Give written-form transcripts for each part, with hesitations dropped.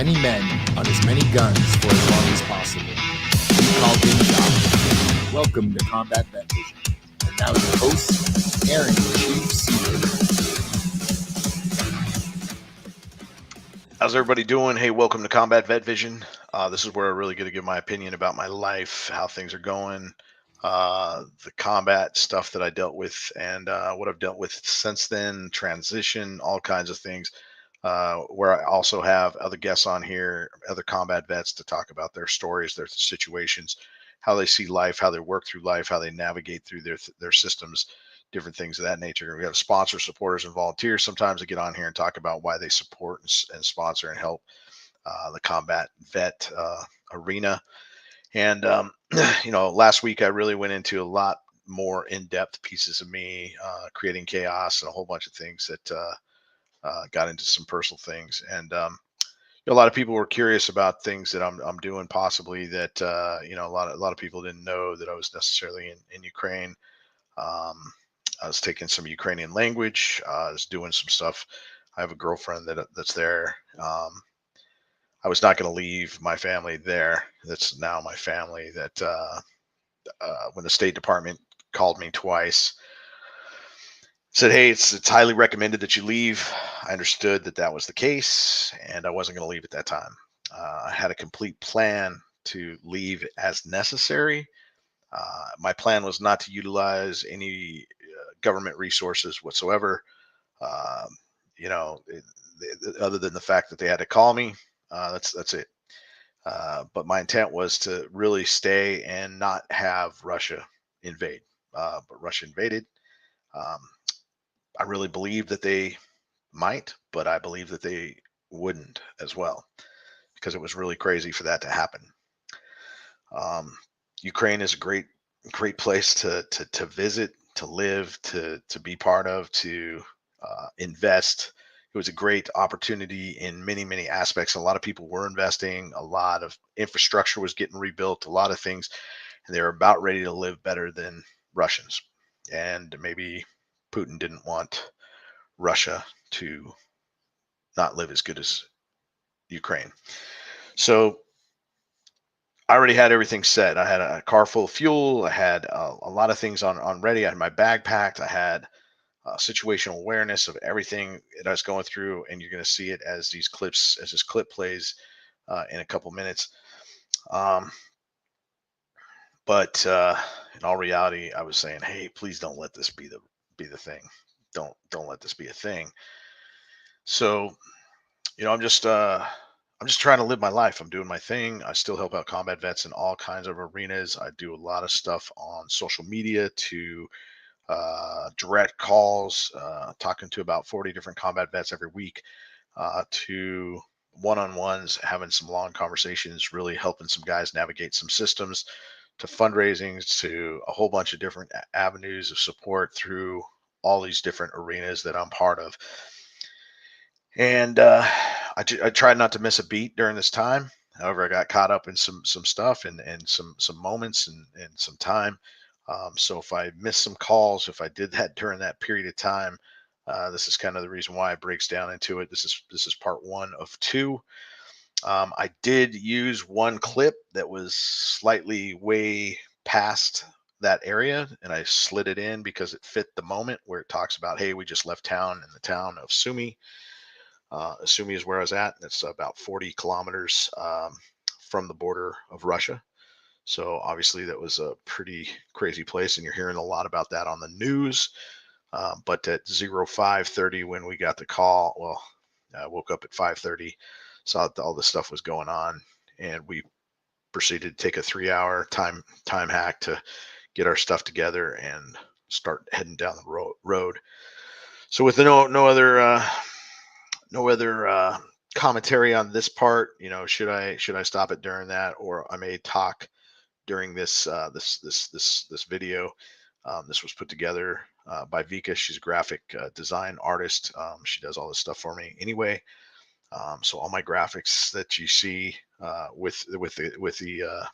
many men on as many guns for as long as possible. We called him Job. Welcome to Combat Vet Vision. And now your host, Aaron Q Seibert. How's everybody doing? Hey, welcome to Combat Vet Vision. This is where I really get to give my opinion about my life, how things are going, the combat stuff that I dealt with, and what I've dealt with since then, transition, all kinds of things. Where I also have other guests on here, other combat vets to talk about their stories, their situations, how they see life, how they work through life, how they navigate through their systems, different things of that nature. We have sponsors, supporters, and volunteers sometimes to get on here and talk about why they support and sponsor and help the combat vet arena. And, last week I really went into a lot more in-depth pieces of me, creating chaos and a whole bunch of things that got into some personal things. And a lot of people were curious about things that I'm doing possibly that, a lot of people didn't know that I was necessarily in Ukraine. I was taking some Ukrainian language. I was doing some stuff. I have a girlfriend that's there. I was not going to leave my family there. That's now my family. That when the State Department called me twice, said, "Hey, it's highly recommended that you leave." I understood that was the case, and I wasn't going to leave at that time. I had a complete plan to leave as necessary. My plan was not to utilize any government resources whatsoever. Other than the fact that they had to call me, that's it. But my intent was to really stay and not have Russia invade. But Russia invaded. I really believed that they might, but I believe that they wouldn't as well, because it was really crazy for that to happen. Ukraine is a great place to visit, to live, to be part of, to invest. It was a great opportunity in many aspects. A lot of people were investing. A lot of infrastructure was getting rebuilt. A lot of things, and they were about ready to live better than Russians. And maybe Putin didn't want Russia to not live as good as Ukraine. So I already had everything set. I had a car full of fuel. I had a lot of things on ready. I had my bag packed. I had situational awareness of everything that I was going through, and you're going to see it as this clip plays in a couple minutes. But in all reality, I was saying, "Hey, please don't let this be the thing. Don't let this be a thing." So, I'm just trying to live my life. I'm doing my thing. I still help out combat vets in all kinds of arenas. I do a lot of stuff on social media to direct calls, talking to about 40 different combat vets every week, to one-on-ones, having some long conversations, really helping some guys navigate some systems, to fundraisings, to a whole bunch of different avenues of support through all these different arenas that I'm part of. And I tried not to miss a beat during this time. However, I got caught up in some stuff and some moments and some time. So if I missed some calls, if I did that during that period of time, this is kind of the reason why it breaks down into it. This is part one of two. I did use one clip that was slightly way past that area, and I slid it in because it fit the moment where it talks about, hey, we just left town in the town of Sumy. Sumy is where I was at. It's about 40 kilometers from the border of Russia. So obviously that was a pretty crazy place, and you're hearing a lot about that on the news. But at 05:30 when we got the call, well, I woke up at 5:30, saw that all this stuff was going on, and we proceeded to take a 3-hour time hack to get our stuff together and start heading down the road. So with no other commentary on this part, should I stop it during that, or I may talk during this video. This was put together by Vika. She's a graphic design artist. She does all this stuff for me anyway. So all my graphics that you see with the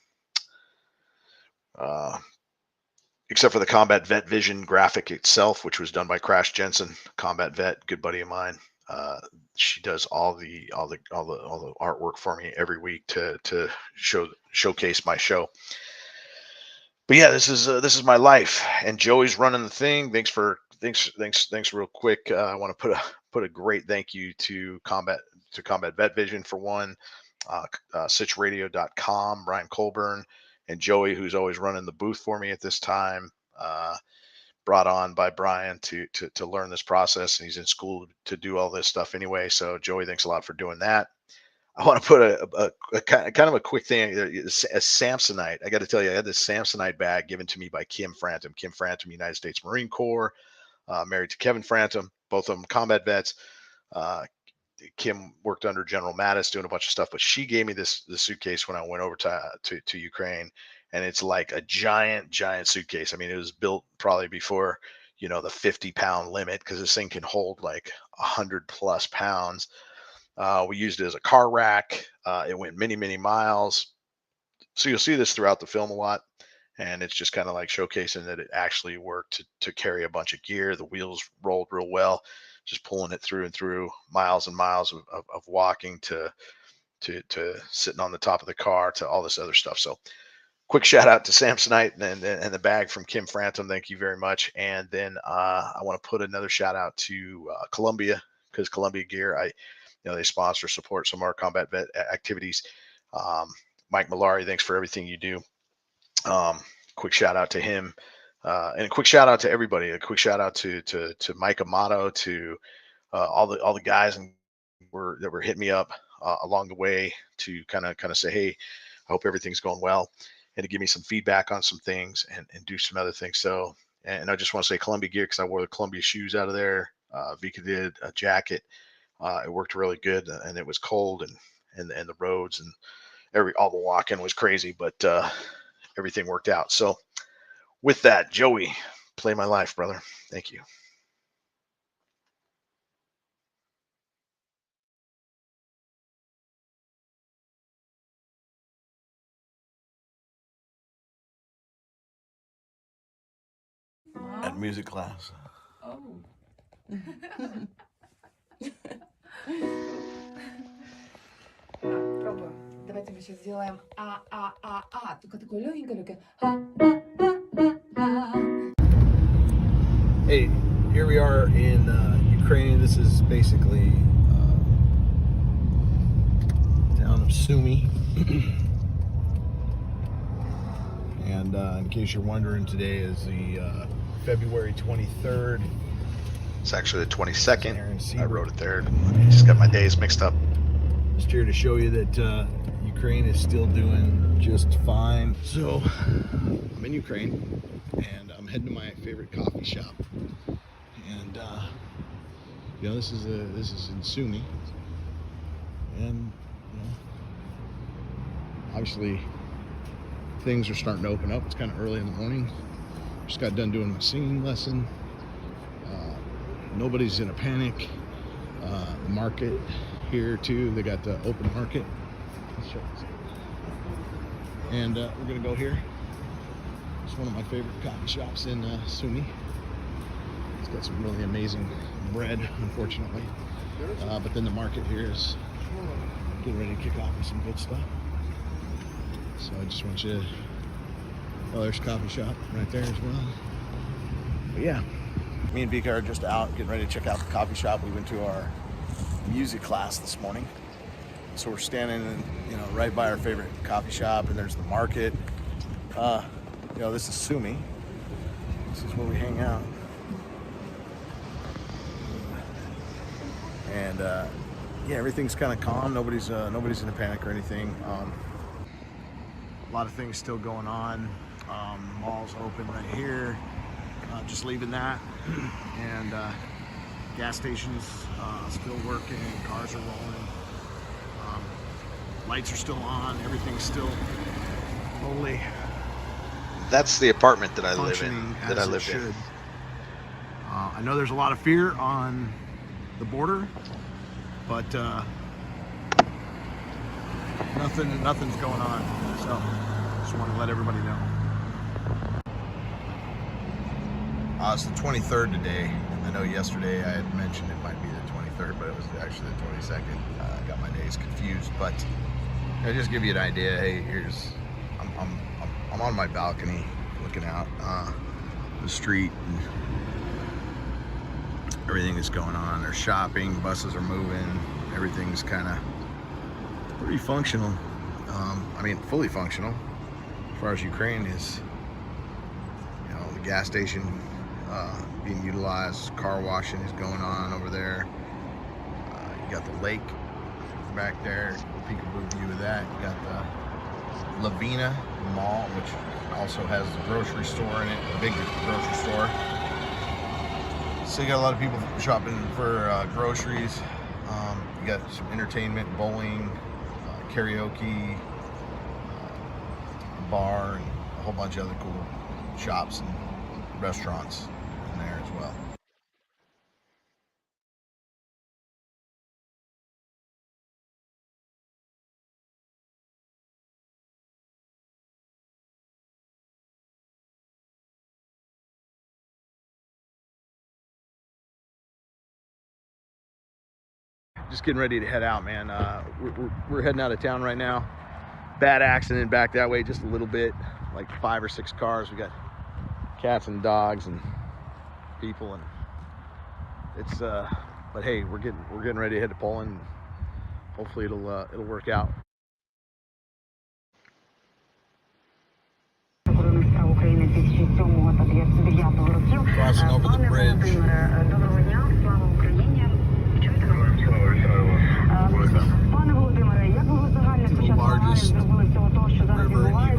except for the Combat Vet Vision graphic itself, which was done by Crash Jensen, combat vet, good buddy of mine. She does all the artwork for me every week to showcase my show. But yeah, this is my life, and Joey's running the thing. Thanks real quick. I want to put a great thank you to Combat Vet Vision for one, sitchradio.com, Brian Colburn, and Joey, who's always running the booth for me at this time. Brought on by Brian to learn this process, and he's in school to do all this stuff anyway. So Joey, thanks a lot for doing that. I want to put a kind of a quick thing. A Samsonite. I got to tell you, I had this Samsonite bag given to me by Kim Frantum. Kim Frantum, United States Marine Corps, married to Kevin Frantum, both of them combat vets. Kim worked under General Mattis doing a bunch of stuff, but she gave me this suitcase when I went over to Ukraine, and it's like a giant suitcase. I mean, it was built probably before the 50-pound limit, because this thing can hold like 100+ pounds. We used it as a car rack. It went many miles. So you'll see this throughout the film a lot. And it's just kind of like showcasing that it actually worked to carry a bunch of gear. The wheels rolled real well, just pulling it through and through miles and miles of walking to sitting on the top of the car to all this other stuff. So quick shout out to Samsonite and the bag from Kim Frantum. Thank you very much. And then I want to put another shout out to Columbia, because Columbia Gear, they sponsor, support some of our combat vet activities. Mike Malari, thanks for everything you do. Quick shout out to him, and a quick shout out to everybody. A quick shout out to Mike Amato, to all the guys that were hitting me up along the way to kind of say, hey, I hope everything's going well, and to give me some feedback on some things and do some other things. So, and I just want to say Columbia Gear, because I wore the Columbia shoes out of there. Vika did a jacket. It worked really good, and it was cold, and the roads and all the walking was crazy, but everything worked out. So with that, Joey, play my life, brother. Thank you. At music class. Oh. Пробуем. Давайте мы сейчас сделаем только такое легенькое. Hey, here we are in Ukraine. This is basically town of Sumy. And in case you're wondering, today is the February 23rd. It's actually the 22nd. I wrote it there. I just got my days mixed up. Just here to show you that Ukraine is still doing just fine. So I'm in Ukraine, and I'm heading to my favorite coffee shop. And this is in Sumy, and obviously things are starting to open up. It's kind of early in the morning. Just got done doing my singing lesson. Nobody's in a panic. The market here too, they got the open market. And we're gonna go here. It's one of my favorite coffee shops in Sumy. It's got some really amazing bread, unfortunately. But then the market here is getting ready to kick off with some good stuff. So I just want you to, there's a coffee shop right there as well. But yeah, me and Vika are just out getting ready to check out the coffee shop. We went to our music class this morning. So we're standing right by our favorite coffee shop, and there's the market. This is Sumy. This is where we hang out. And everything's kind of calm. Nobody's in a panic or anything. A lot of things still going on. Mall's open right here. Just leaving that, and gas stations still working. Cars are rolling. Lights are still on. Everything's still fully. That's the apartment that I live in. I know there's a lot of fear on the border, but nothing's going on. So just want to let everybody know. It's the 23rd today. I know yesterday I had mentioned it might be the 24th. 23rd, but it was actually the 22nd. I got my days confused, but I just give you an idea. Hey, here's I'm on my balcony looking out the street and everything is going on. There's shopping, buses are moving, everything's kind of pretty functional. I mean, fully functional as far as Ukraine is. You know, the gas station being utilized, car washing is going on over there. You got the lake back there, peekaboo view of that. You got the Lavina Mall, which also has a grocery store in it, a big grocery store. So you got a lot of people shopping for groceries. You got some entertainment, bowling, karaoke, bar, and a whole bunch of other cool shops and restaurants in there as well. Just getting ready to head out, man. We're heading out of town right now. Bad accident back that way just a little bit, like 5 or 6 cars. We got cats and dogs and people, and it's but hey, we're getting ready to head to Poland. Hopefully it'll work out. Crossing over the bridge. The largest river in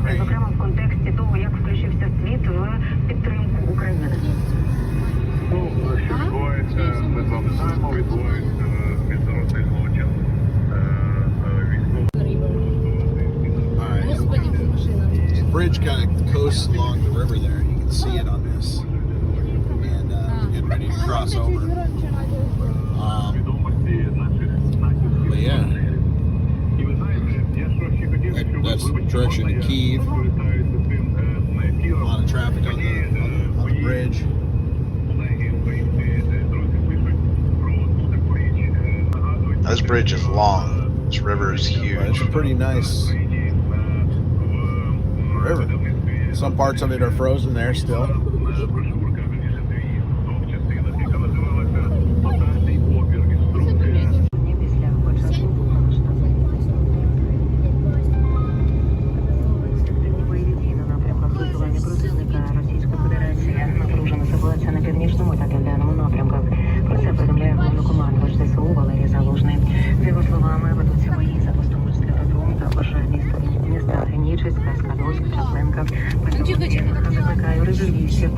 The bridge kind of coasts along the river there. You can see it on this. And we're getting ready to cross over. But yeah, that's the direction to Kyiv. A lot of traffic on the bridge. This bridge is long. This river is huge. It's a pretty nice river. Some parts of it are frozen there still.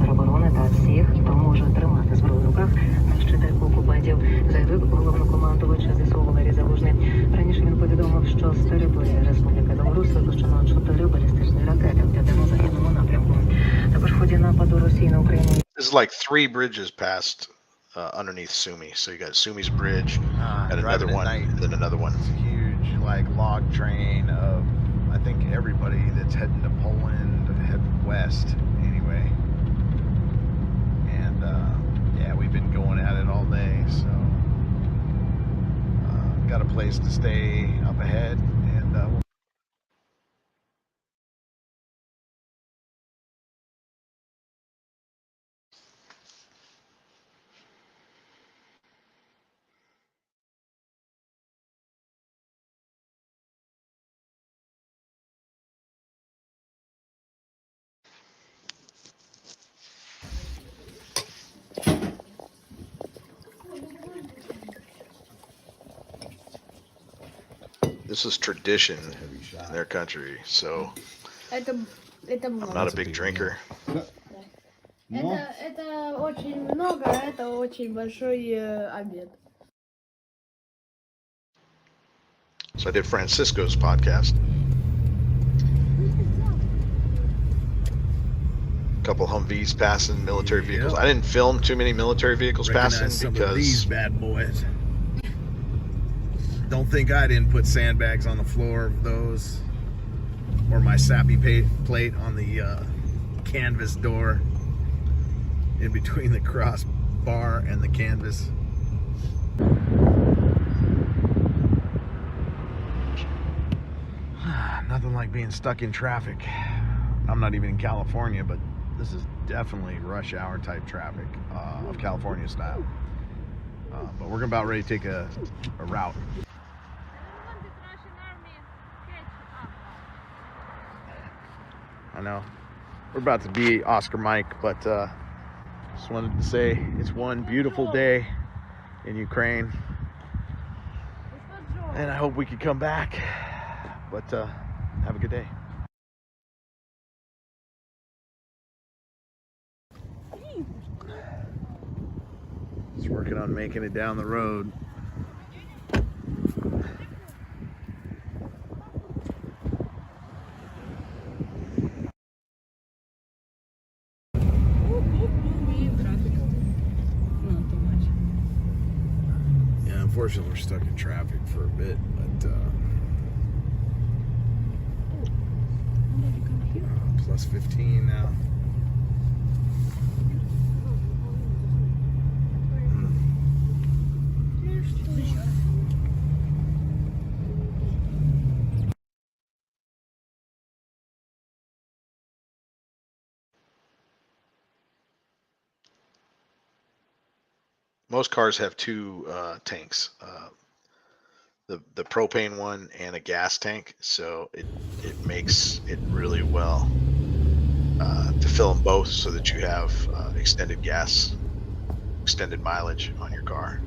тероборони та всіх, хто може тримати зброю в руках на щитах окупантів, заявив головнокомандувач ЗСУ Валерій Залужний. Раніше він повідомив, що з території Республіки Білорусь випущено 4 балістичні ракети в південно-західному напрямку. Також в ході нападу Росії на Україну. There's like 3 bridges past underneath Sumy. So you got Sumy's bridge, and another one, and then another one. It's a huge like log train of, I think, everybody that's heading to Poland, heading west anyway. And yeah, we've been going at it all day, so got a place to stay up ahead, and This is tradition in their country, so I'm not a big drinker. Это очень много, это очень большой обед. So I did Francisco's podcast. A couple Humvees passing, military vehicles. I didn't film too many military vehicles passing some because of these bad boys. Don't think I didn't put sandbags on the floor of those, or my sappy plate on the canvas door in between the crossbar and the canvas. nothing like being stuck in traffic. I'm not even in California, but this is definitely rush hour type traffic of California style. But we're about ready to take a route. I know. We're about to be Oscar Mike, but just wanted to say it's one beautiful day in Ukraine. And I hope we could come back. But have a good day. Just working on making it down the road. Yeah, unfortunately we're stuck in traffic for a bit, but plus 15 now. Most cars have two tanks, the propane one and a gas tank, so it makes it really well to fill them both so that you have extended mileage on your car.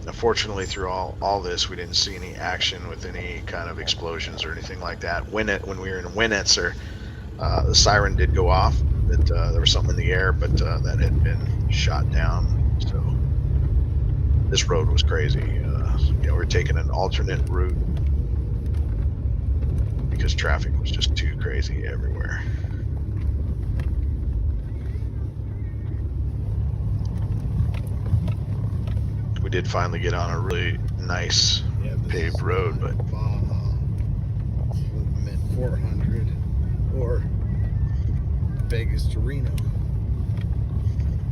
Unfortunately, through all this, we didn't see any action with any kind of explosions or anything like that. When we were in Winetzer, the siren did go off that there was something in the air, but that had been shot down. So this road was crazy. We were taking an alternate route because traffic was just too crazy everywhere. We did finally get on a really nice paved road, but meant 400 or Vegas to Reno.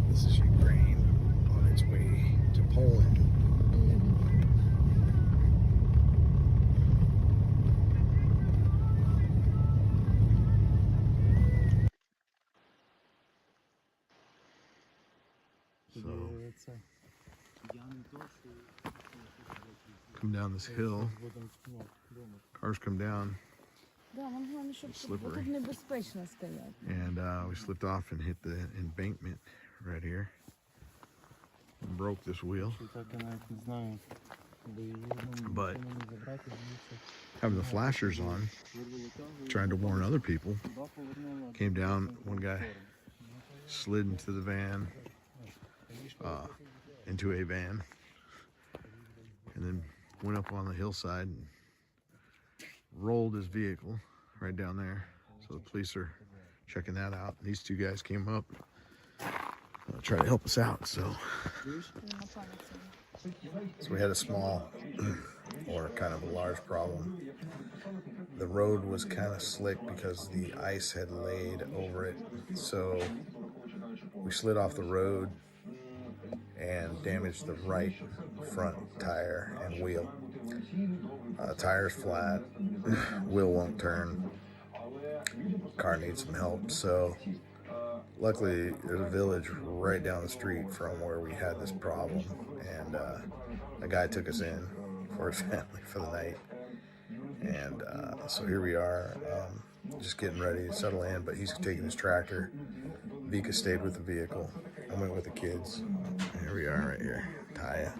This is Ukraine on its way to Poland. So, come down this hill. Cars come down. Slippery. And we slipped off and hit the embankment right here. And broke this wheel. But having the flashers on, trying to warn other people, came down. One guy slid into the van, into a van, and then went up on the hillside and rolled his vehicle right down there. So the police are checking that out. These two guys came up, try to help us out. So we had a small or kind of a large problem. The road was kind of slick because the ice had laid over it. So we slid off the road and damaged the right front tire and wheel. Tire's flat, wheel won't turn, car needs some help. So luckily there's a village right down the street from where we had this problem, and a guy took us in for his family for the night. And so here we are, just getting ready to settle in, but he's taking his tractor. Vika stayed with the vehicle. I went with the kids. Here we are right here. Taya.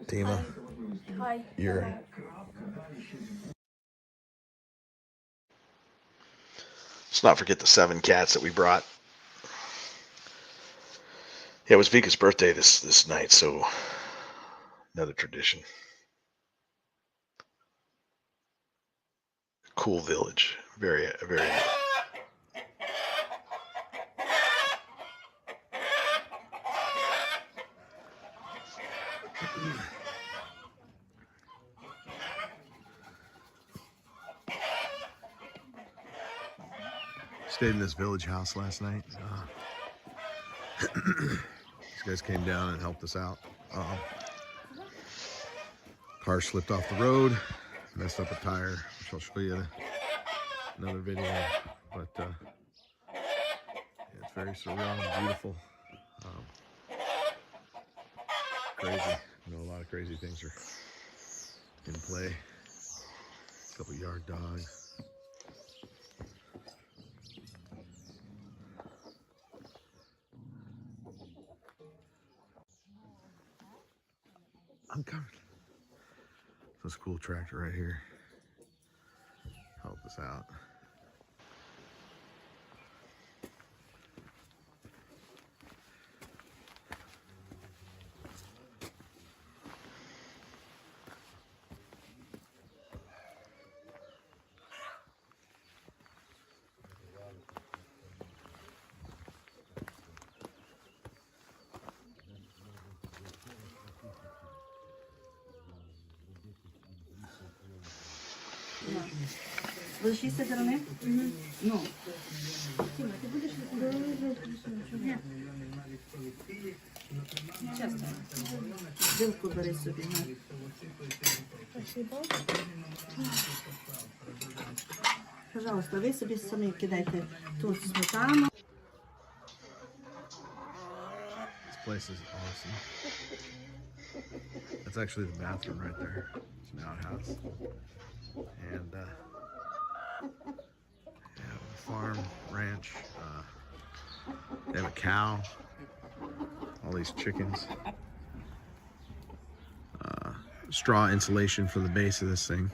Tima. Hi. You're... let's not forget the 7 cats that we brought. Yeah, it was Vika's birthday this night, so another tradition. Cool village. Very. Stayed in this village house last night. These guys came down and helped us out. Car slipped off the road, messed up a tire, which I'll show you in another video. But yeah, it's very surreal and beautiful. Crazy. You know, a lot of crazy things are in play. A couple yard dogs. I'm coming. This cool tractor right here. Help us out. Ви 6 сторони? Ну. Тіма, ти будеш Ні. Часто. Вилку бери собі. Пожалуйста, ви собі самі кидайте тут сметану. This place is awesome. That's actually the bathroom right there. It's an outhouse. And yeah, farm, ranch. They have a cow. All these chickens. Straw insulation for the base of this thing.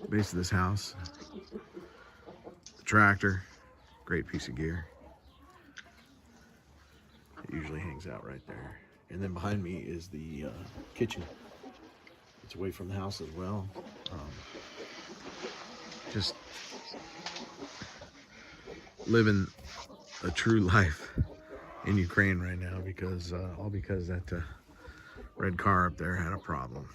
Base of this house. The tractor. Great piece of gear. It usually hangs out right there. And then behind me is the kitchen. It's away from the house as well. Just living a true life in Ukraine right now because all because that red car up there had a problem.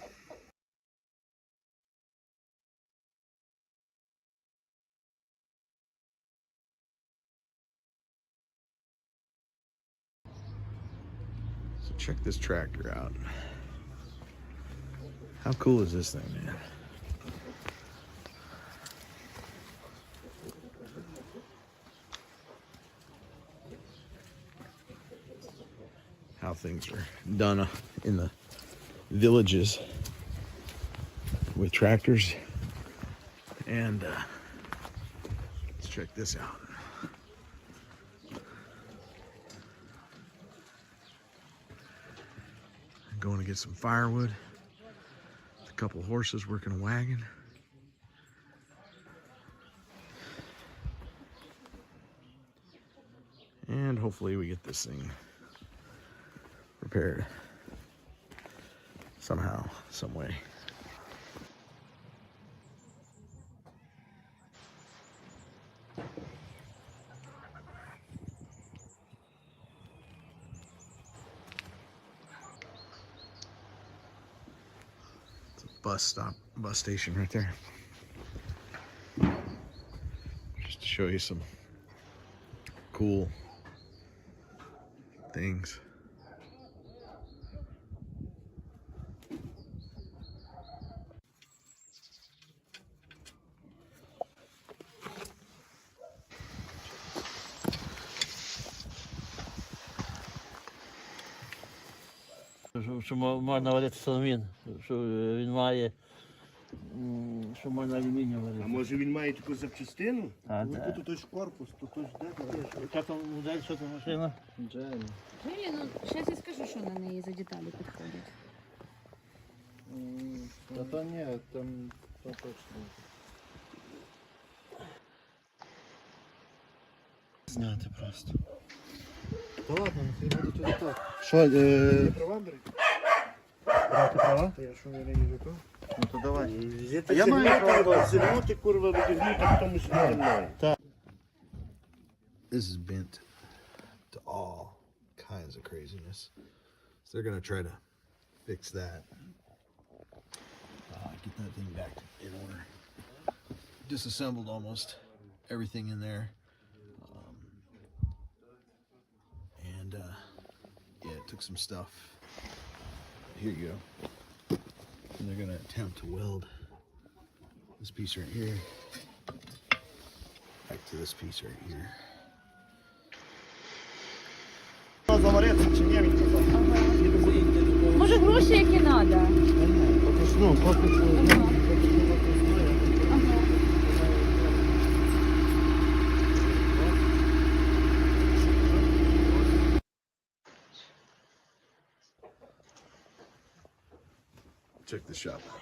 So check this tractor out. How cool is this thing, man? How things are done in the villages with tractors. And let's check this out. I'm going to get some firewood. A couple horses working a wagon. And hopefully we get this thing repaired somehow, some way. It's a bus station right there. Just to show you some cool things. Що можна варити соломін, що він має, що можна алюмінію А варити. може він має таку запчастину? А, Ну, так. тут той ж корпус, тут ж де? Яка там модель, що там машина? Джелі, ну, зараз я скажу, що на неї за деталі підходять. Та то ні, там то точно. Зняти просто. Та ладно, не треба до цього так. Що, Права бери? брати права? Та я що не рейнджу? Ну то давай. Я маю право зігнути, курва, відігнути, а потім сюди зі мною. This is bent to all kinds of craziness. So they're gonna try to fix that. Get that thing back in order. Disassembled almost everything in there. And took some stuff. Here you go. And they're gonna attempt to weld this piece right here back to this piece right here. Може гроші які треба? Check the shop out.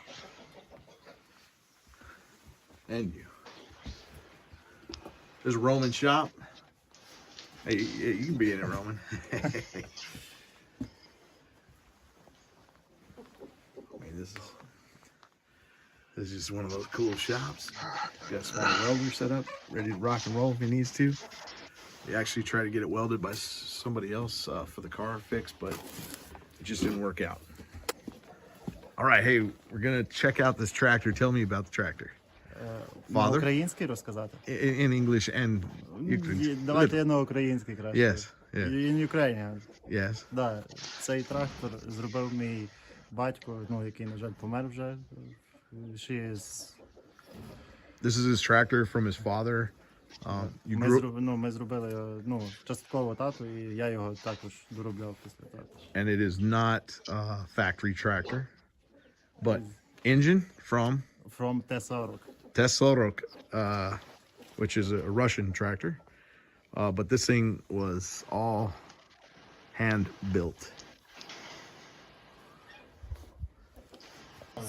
And you. There's a Roman shop. Hey, you can be in it, Roman. I mean, this is just one of those cool shops. Got a small welder set up, ready to rock and roll if he needs to. He actually tried to get it welded by somebody else for the car fix, but it just didn't work out. All right, hey, we're gonna check out this tractor. Tell me about the tractor. Father? Український розказати? In English and Ukrainian. Давайте я на український краще. Yes, yes. In Ukrainian. Yes. Да, цей трактор зробив мій батько, ну, який, на жаль, помер вже. This is his tractor from his father. Ми зробили, частково тату, і я його також доробляв після тату. And it is not a factory tractor, but engine from T-40. T-40, which is a Russian tractor. But this thing was all hand built.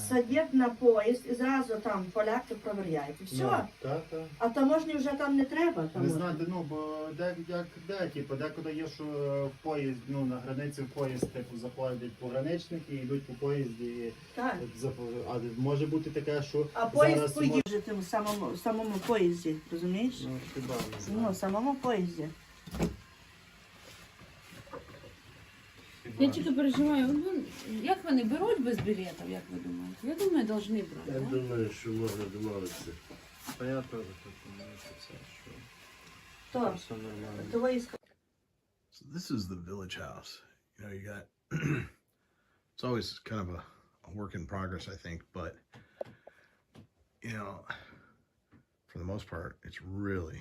Садять на поїзд і зразу там поляки провіряють. І все. А таможні вже там не треба. Не знаю, бо декуди є, що в поїзд, на границі в поїзд, типу, заходять пограничники, йдуть по поїзді. Так. А може бути таке, що А поїзд поїжджати в самому поїзді, розумієш? В самому поїзді. Я тільки переживаю, як вони беруть без білетів, як ви думаєте? Я думаю, повинні брати. Я думаю, що можна домовитися. Та я теж так думаю, що це, То, все нормально. то військо. So this is the village house. You know, you got, it's always kind of a work in progress, I think, but, you know, for the most part, it's really,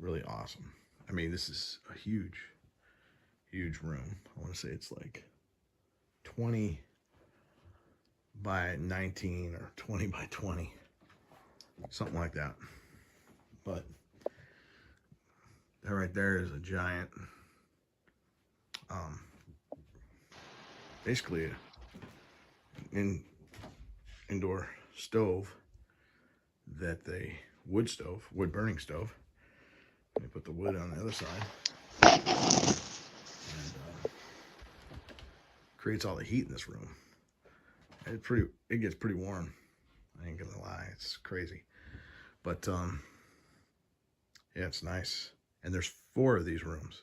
really awesome. I mean, this is a huge room. I want to say it's like 20 by 19 or 20 by 20, something like that. But that right there is a giant, basically an indoor stove that wood burning stove. They put the wood on the other side. Creates all the heat in this room. It gets pretty warm. I ain't gonna lie, it's crazy. But yeah, it's nice. And there's 4 of these rooms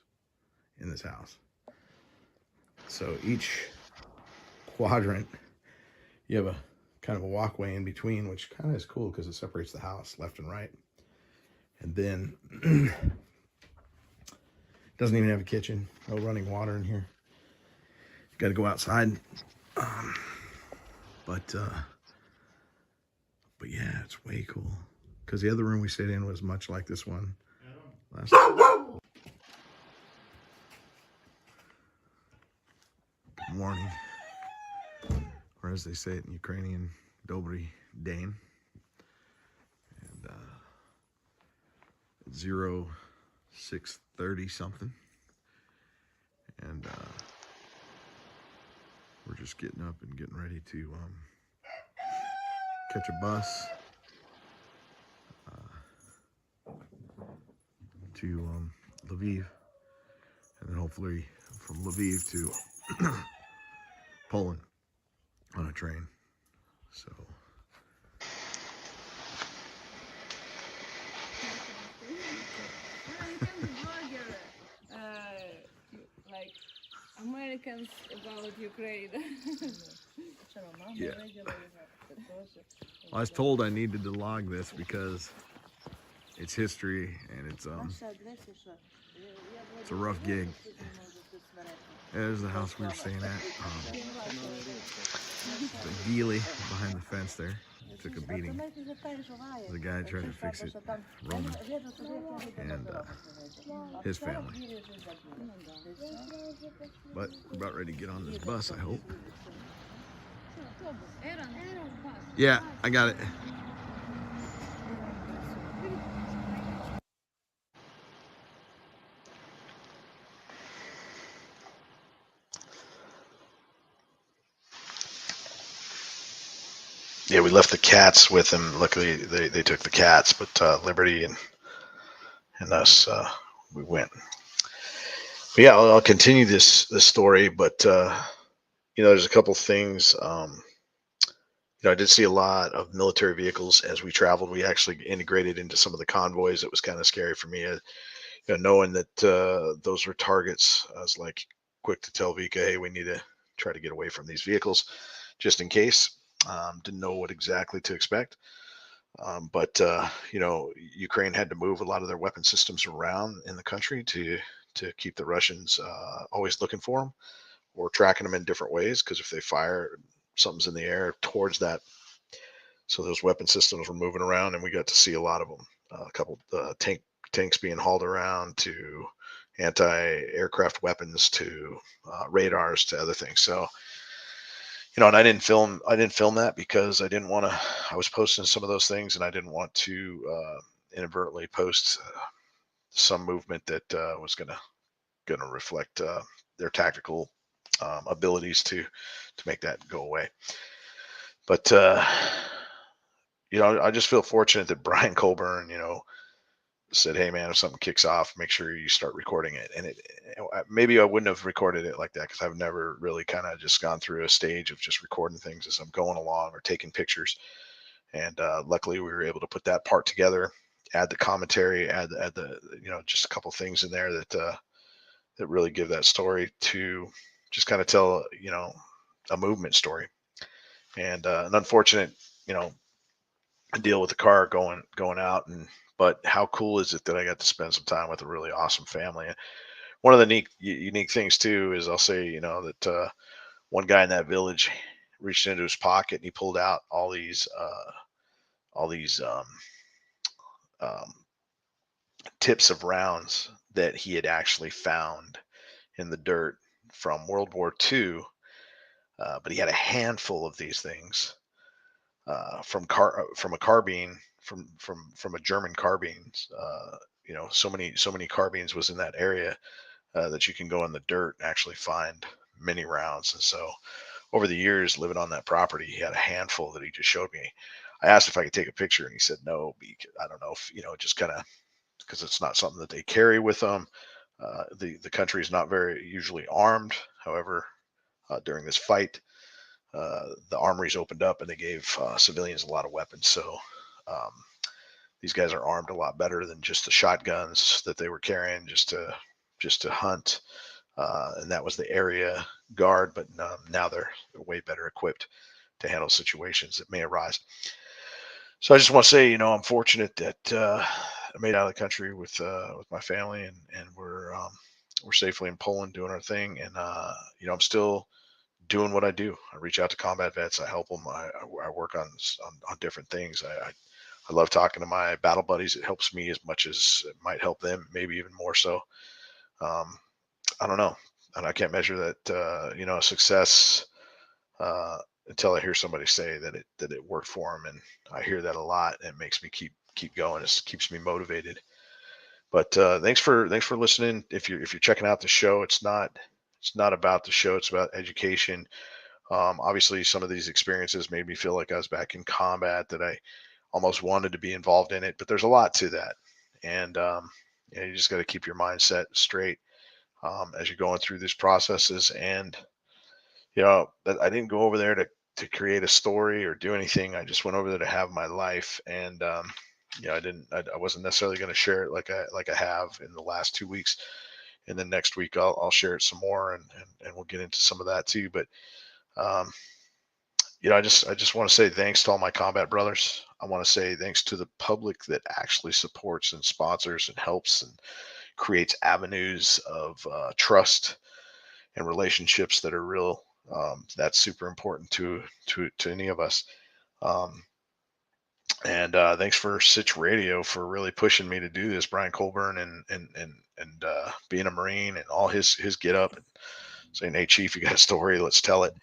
in this house. So each quadrant, you have a kind of a walkway in between, which kind of is cool because it separates the house left and right. And then doesn't even have a kitchen, no running water in here. Got to go outside, but yeah, it's way cool. Because the other room we stayed in was much like this one last morning, or as they say it in Ukrainian, Dobry Dane. And 06:30 something, and we're just getting up and getting ready to catch a bus to Lviv, and then hopefully from Lviv to Poland on a train. So Like Americans about Ukraine. yeah. I was told I needed to log this because it's history and it's a rough gig. There's the house we were staying at. The Geely behind the fence there took a beating. The guy tried to fix it, Roman, and his family. But we're about ready to get on this bus, I hope. Yeah, I got it. Yeah, we left the cats with them. Luckily, they took the cats, but Liberty and us, we went. But yeah, I'll continue this story, but there's a couple things. I did see a lot of military vehicles as we traveled. We actually integrated into some of the convoys. It was kind of scary for me, knowing that those were targets. I was like quick to tell Vika, hey, we need to try to get away from these vehicles just in case. Didn't know what exactly to expect. But Ukraine had to move a lot of their weapon systems around in the country to keep the Russians always looking for them or tracking them in different ways. Because if they fire, something's in the air towards that. So those weapon systems were moving around, and we got to see a lot of them. A couple tanks being hauled around, to anti-aircraft weapons, to radars, to other things. So. And I didn't film that because I didn't want to. I was posting some of those things, and I didn't want to inadvertently post some movement that was gonna reflect their tactical abilities to make that go away. But I just feel fortunate that Brian Colburn, said, hey man, if something kicks off, make sure you start recording it. And maybe I wouldn't have recorded it like that, because I've never really kind of just gone through a stage of just recording things as I'm going along or taking pictures. And luckily we were able to put that part together, add the commentary, add the just a couple things in there that really give that story to just kind of tell a movement story. And an unfortunate deal with the car going out. But how cool is it that I got to spend some time with a really awesome family? And one of the unique things too is, I'll say, that one guy in that village reached into his pocket and he pulled out all these tips of rounds that he had actually found in the dirt from World War II. But he had a handful of these things from a carbine, from a German carbine. So many carbines was in that area that you can go in the dirt and actually find many rounds. And so over the years living on that property, he had a handful that he just showed me. I asked if I could take a picture, and he said no, I don't know if just kind of, because it's not something that they carry with them. The country is not very usually armed. However, during this fight, the armories opened up and they gave civilians a lot of weapons. So these guys are armed a lot better than just the shotguns that they were carrying just to hunt. And that was the area guard, but now they're way better equipped to handle situations that may arise. So I just want to say, I'm fortunate that I made it out of the country with my family, and we're safely in Poland doing our thing. And I'm still doing what I do. I reach out to combat vets. I help them. I work on different things. I love talking to my battle buddies. It helps me as much as it might help them, maybe even more so. I don't know, and I can't measure that success until I hear somebody say that it worked for them, and I hear that a lot, and it makes me keep going. It keeps me motivated. But thanks for listening. If you're checking out the show, it's not about the show. It's about education. Obviously, some of these experiences made me feel like I was back in combat, that I almost wanted to be involved in it. But there's a lot to that, and you just got to keep your mindset straight as you're going through these processes. And I didn't go over there to create a story or do anything. I just went over there to have my life, and I wasn't necessarily going to share it like I have in the last 2 weeks. And then next week I'll share it some more, and we'll get into some of that too. But I just want to say thanks to all my combat brothers. I want to say thanks to the public that actually supports and sponsors and helps and creates avenues of trust and relationships that are real. That's super important to any of us. And thanks for Sitch Radio for really pushing me to do this. Brian Colburn and being a Marine and all his get up and saying, "Hey, Chief, you got a story? Let's tell it."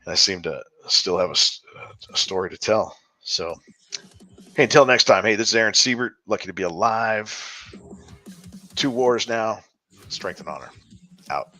And I seem to still have a story to tell. So, hey, until next time. Hey, this is Aaron Seibert. Lucky to be alive. 2 wars now. Strength and honor. Out.